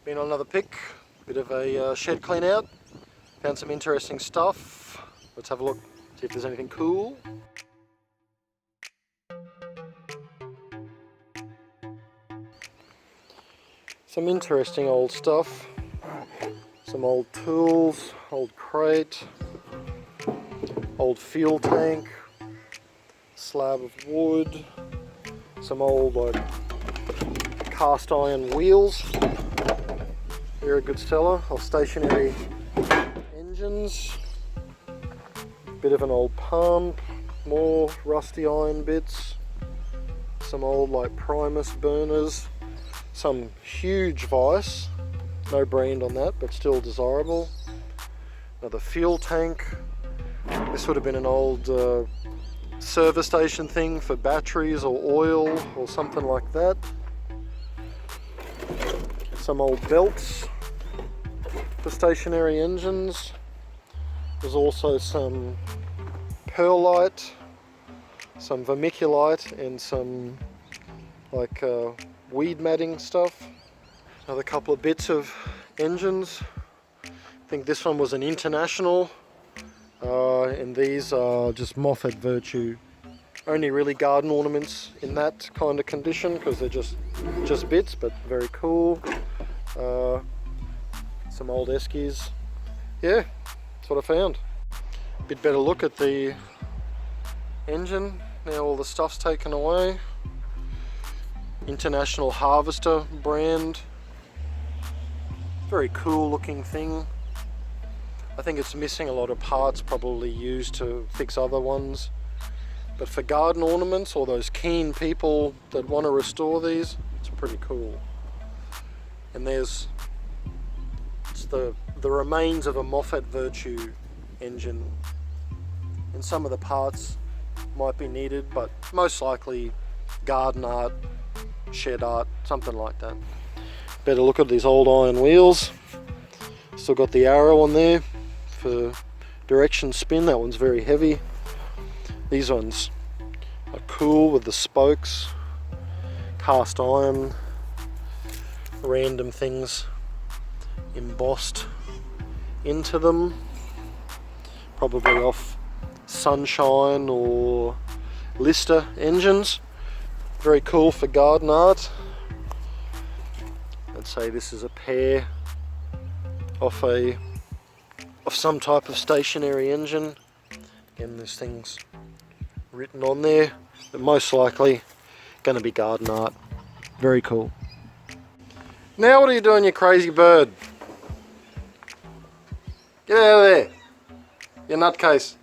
Been on another pick, bit of a shed clean out, found some interesting stuff. Let's have a look, see if there's anything cool. Some interesting old stuff, some old tools, old crate, old fuel tank, slab of wood, some old cast iron wheels. They're a good seller. Or stationary engines, bit of an old pump, more rusty iron bits, some old Primus burners, some huge vise, no brand on that but still desirable. Another fuel tank. This would have been an old service station thing for batteries or oil or something like that. Some old belts for stationary engines. There's also some perlite, some vermiculite, and some weed matting stuff. Another couple of bits of engines. I think this one was an International, and these are just Moffat Virtue. Only really garden ornaments in that kind of condition because they're just bits, but very cool. Some old eskies. Yeah, that's what I found. Bit better look at the engine. Now all the stuff's taken away. International Harvester brand. Very cool looking thing. I think it's missing a lot of parts, probably used to fix other ones. But for garden ornaments or those keen people that want to restore these, it's pretty cool. And it's the remains of a Moffat Virtue engine. And some of the parts might be needed, but most likely garden art, shed art, something like that. Better look at these old iron wheels. Still got the arrow on there for direction spin. That one's very heavy. These ones are cool with the spokes, cast iron, random things embossed into them, probably off Sunshine or Lister engines. Very cool for garden art. I'd say this is a pair off some type of stationary engine. Again, this thing's written on there, but most likely going to be garden art. Very cool. Now what are you doing, you crazy bird? Get out of there, you nutcase.